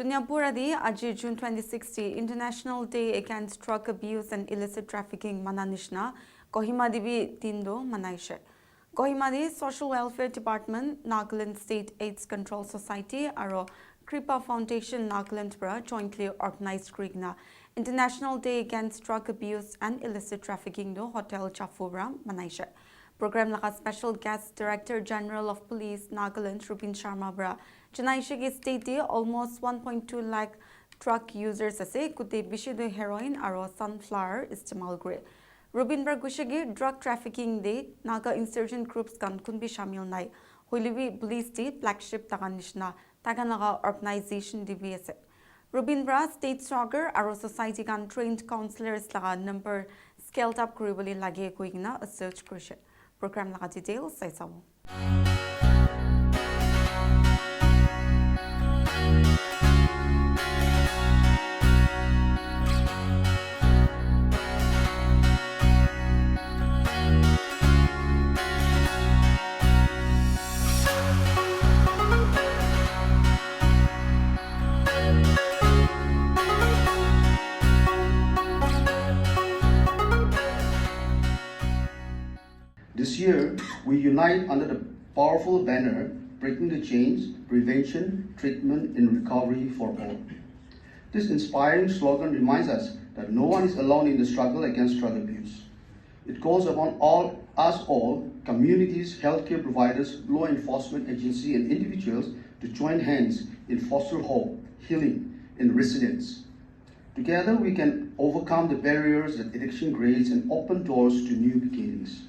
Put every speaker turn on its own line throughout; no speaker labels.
Tunyapuradi Aji June 2060 International Day Against Drug Abuse and Illicit Trafficking Mananishna Kohima Divi Tindo Manaishe. Kohima Di Social Welfare Department Nagaland State AIDS Control Society Aro Kripa Foundation Nagaland Bra jointly organized Krigna International Day Against Drug Abuse and Illicit Trafficking do Hotel Chafura Manaishe. Program laka Special Guest Director General of Police Nagaland Rubin Sharma Bra Chennai state almost 1.2 lakh drug users ase kute bishido heroin aro sunflower istemal gre. Rubin Bra gushigi drug trafficking de Naga insurgent groups kan kunbi shamil nai. Huilivi police de flagship taganishna taganaga organization divi ase. Rubin Bra state stronger aro society kan trained counselors laga number scaled up kuribali lage kuigna a search krishe. Program laga details say so.
This year, we unite under the powerful banner, Breaking the Chains, Prevention, Treatment and Recovery for All. This inspiring slogan reminds us that no one is alone in the struggle against drug abuse. It calls upon us all, communities, healthcare providers, law enforcement agencies and individuals to join hands in foster hope, healing and resilience. Together, we can overcome the barriers that addiction creates and open doors to new beginnings.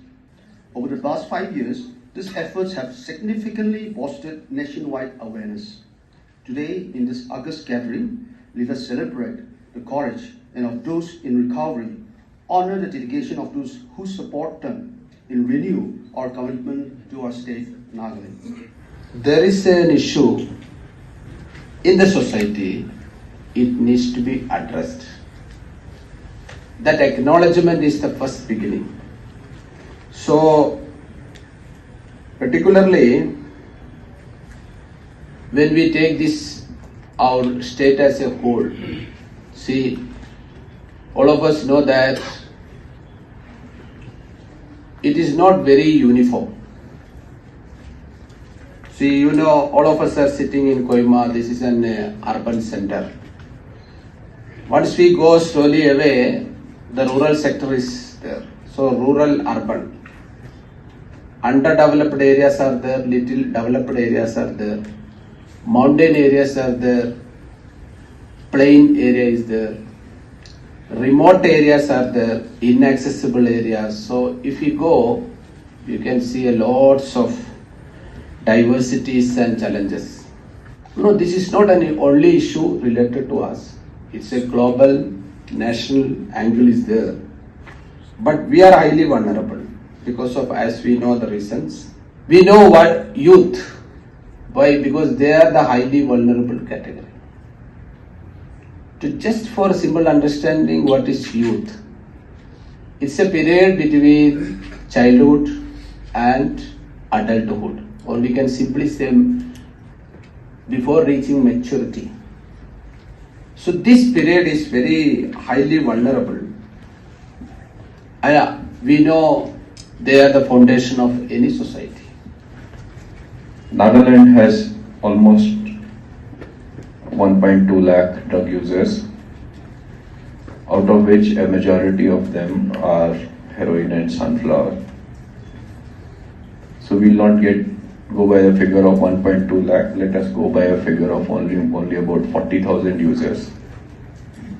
Over the past 5 years, these efforts have significantly boosted nationwide awareness. Today, in this August gathering, let us celebrate the courage and of those in recovery, honor the dedication of those who support them, and renew our commitment to our state, Nagaland.
There is an issue in the society, it needs to be addressed. That acknowledgement is the first beginning. So, particularly when we take this, our state as a whole, see, all of us know that it is not very uniform. See, you know, all of us are sitting in Kohima, this is an urban center. Once we go slowly away, the rural sector is there. So, rural, urban. Underdeveloped areas are there, little developed areas are there, mountain areas are there, plain area is there, remote areas are there, inaccessible areas. So if you go, you can see a lots of diversities and challenges. No, this is not an only issue related to us. It's a global, national angle is there. But we are highly vulnerable. Because of, as we know the reasons. We know what youth, why? Because they are the highly vulnerable category. To just for a simple understanding what is youth, it's a period between childhood and adulthood, or we can simply say before reaching maturity. So this period is very highly vulnerable. We know they are the foundation of any society.
Nagaland has almost 1.2 lakh drug users, out of which a majority of them are heroin and sunflower. So we'll not go by a figure of 1.2 lakh, let us go by a figure of only about 40,000 users.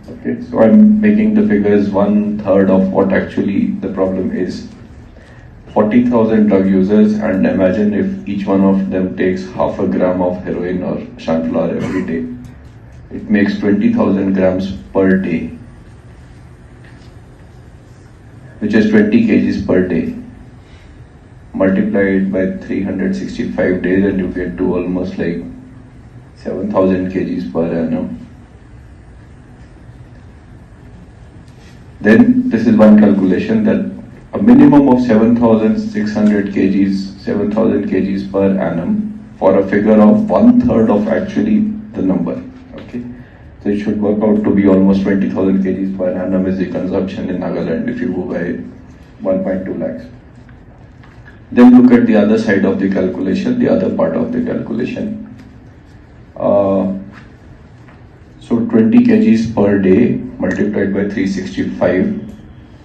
Okay, so I'm making the figures 1/3 of what actually the problem is. 40,000 drug users, and imagine if each one of them takes half a gram of heroin or sunflower every day. It makes 20,000 grams per day, which is 20 kgs per day. Multiply it by 365 days and you get to almost like 7,000 kgs per annum. Then this is one calculation that a minimum of 7,600 kgs, 7,000 kgs per annum for a figure of 1/3 of actually the number. Okay. Okay, so it should work out to be almost 20,000 kgs per annum is the consumption in Nagaland if you go by 1.2 lakhs. Then look at the other side of the calculation, the other part of the calculation. So 20 kgs per day multiplied by 365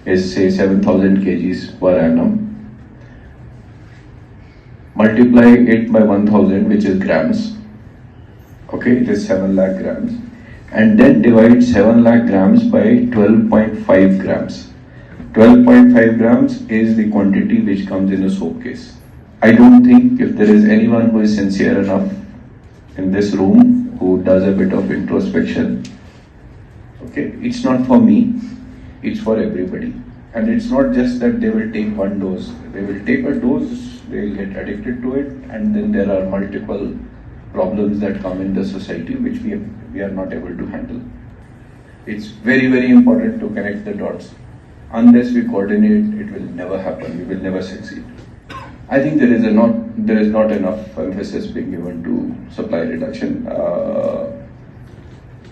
is say 7,000 kgs per annum. Multiply it by 1,000, which is grams. Okay, it is 7 lakh grams. And then divide 7 lakh grams by 12.5 grams. 12.5 grams is the quantity which comes in a soap case. I don't think if there is anyone who is sincere enough in this room who does a bit of introspection, okay, it's not for me, it's for everybody. And it's not just that they will take one dose. They will take a dose, they will get addicted to it, and then there are multiple problems that come in the society which we are not able to handle. It's very, very important to connect the dots. Unless we coordinate, it will never happen. We will never succeed. I think there is not enough emphasis being given to supply reduction.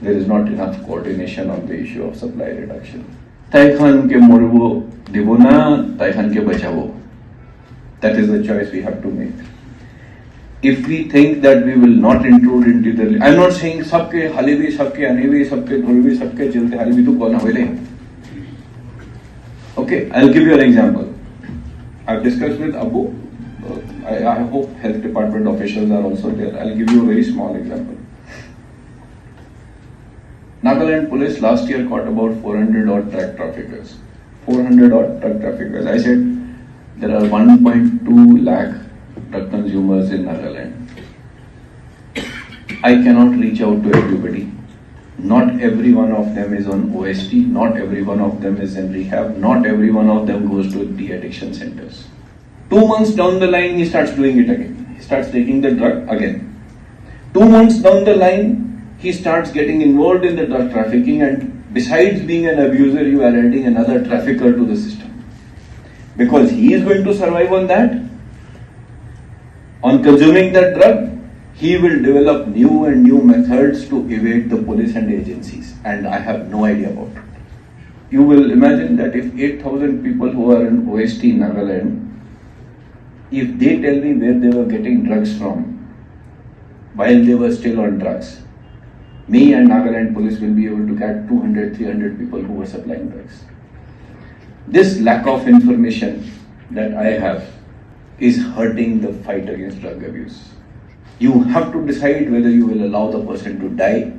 There is not enough coordination on the issue of supply reduction. Taikhan ke morbo dibona, taikhan ke bachavo. That is the choice we have to make. If we think that we will not intrude into the, I'm not saying sabke halibi, sabke anebi, sabke dhulbi, sabke jalte halibi tu kona hoile. Okay, I'll give you an example. I've discussed with Abu. I hope health department officials are also there. I'll give you a very small example. Nagaland police last year caught about 400 odd drug traffickers. 400 odd drug traffickers. I said there are 1.2 lakh drug consumers in Nagaland. I cannot reach out to everybody. Not every one of them is on OST. Not every one of them is in rehab. Not every one of them goes to the addiction centers. 2 months down the line, he starts doing it again. He starts taking the drug again. 2 months down the line, he starts getting involved in the drug trafficking, and besides being an abuser, you are adding another trafficker to the system. Because he is going to survive on that, on consuming that drug, he will develop new and new methods to evade the police and agencies. And I have no idea about it. You will imagine that if 8,000 people who are in OST in Nagaland, if they tell me where they were getting drugs from while they were still on drugs, me and Nagaland police will be able to catch 200, 300 people who were supplying drugs. This lack of information that I have is hurting the fight against drug abuse. You have to decide whether you will allow the person to die,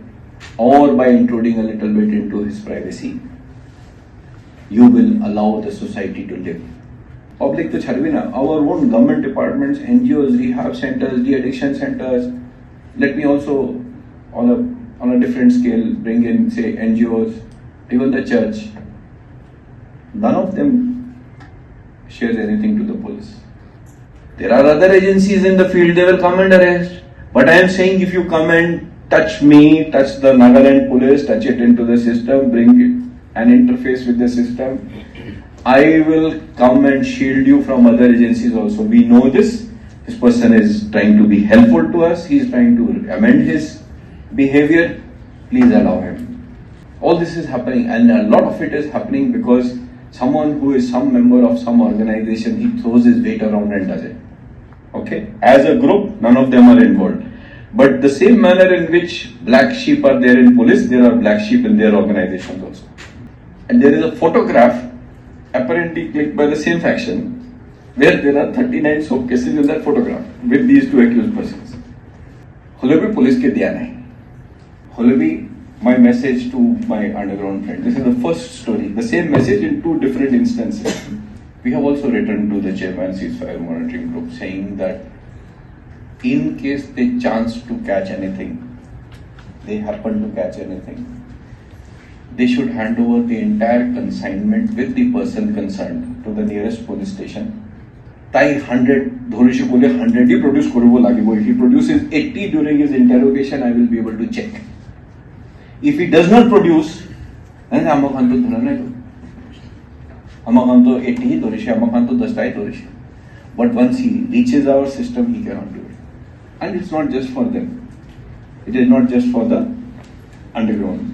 or by intruding a little bit into his privacy, you will allow the society to live. Public to Charvina, our own government departments, NGOs, rehab centers, de-addiction centers. Let me also, on a different scale, bring in, say, NGOs, even the church. None of them shares anything to the police. There are other agencies in the field, they will come and arrest. But I am saying, if you come and touch me, touch the Nagaland police, touch it into the system, bring an interface with the system, I will come and shield you from other agencies also. We know this. This person is trying to be helpful to us. He is trying to amend his behavior. Please allow him. All this is happening, and a lot of it is happening because someone who is some member of some organization, he throws his weight around and does it. Okay? As a group, none of them are involved. But the same manner in which black sheep are there in police, there are black sheep in their organizations also. And there is a photograph apparently clicked by the same faction where there are 39 soap cases in that photograph with these two accused persons. Holebi police ke diya nahi. Holebi, my message to my underground friend. This is the first story. The same message in two different instances. We have also written to the chairman ceasefire monitoring group saying that in case they chance to catch anything, they happen to catch anything, they should hand over the entire consignment with the person concerned to the nearest police station. Tai 100, Dhorishi Kole 100 he produce korubo lagibo. If he produces 80 during his interrogation, I will be able to check. If he does not produce, then Amakanto Dhuranaito. Amakanto 80 hi Dhorishi, Amakanto 10 hi Dhorishi. But once he reaches our system, he cannot do it. And it's not just for them. It is not just for the underground.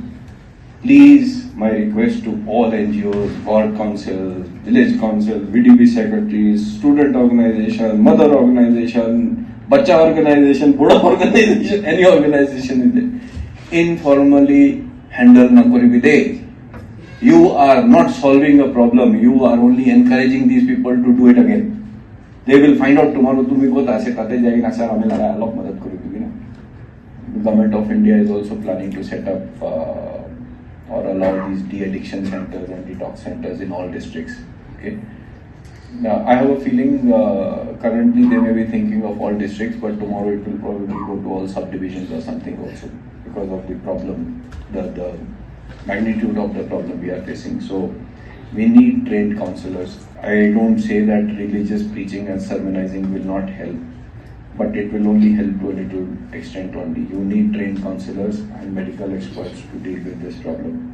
Please, my request to all NGOs, ward councils, village councils, VDB secretaries, student organization, mother organization, bacha organization, Buddha organization, any organization is there. Informally handle Nakuri Vide. You are not solving a problem, you are only encouraging these people to do it again. They will find out tomorrow to me go tase tate jai na sir hame lara alok madad kari na. The government of India is also planning to set up or allow these de-addiction centers and detox centers in all districts. Okay. Now, I have a feeling currently they may be thinking of all districts, but tomorrow it will probably go to all subdivisions or something also because of the problem, the magnitude of the problem we are facing. So we need trained counselors. I don't say that religious preaching and sermonizing will not help, but it will only help to a little extent only. You need trained counselors and medical experts to deal with this problem.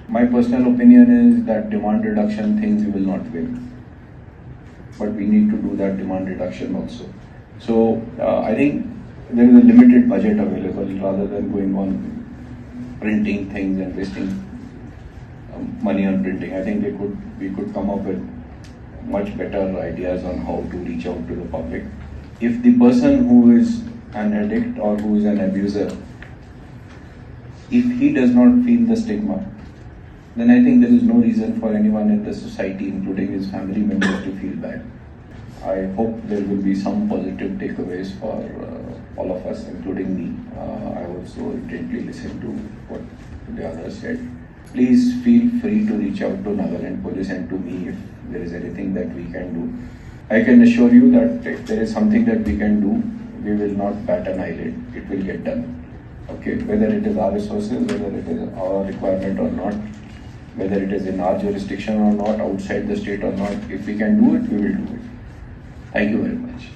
My personal opinion is that demand reduction things we will not win, but we need to do that demand reduction also. So I think there is a limited budget available rather than going on printing things and wasting money on printing. I think we could come up with much better ideas on how to reach out to the public. If the person who is an addict or who is an abuser, if he does not feel the stigma, then I think there is no reason for anyone in the society, including his family members, to feel bad. I hope there will be some positive takeaways for all of us, including me. I also intently listened to what the others said. Please feel free to reach out to Nagaland Police and to me if there is anything that we can do. I can assure you that if there is something that we can do, we will not bat an eyelid. It will get done. Okay, whether it is our resources, whether it is our requirement or not, whether it is in our jurisdiction or not, outside the state or not, if we can do it, we will do it. Thank you very much.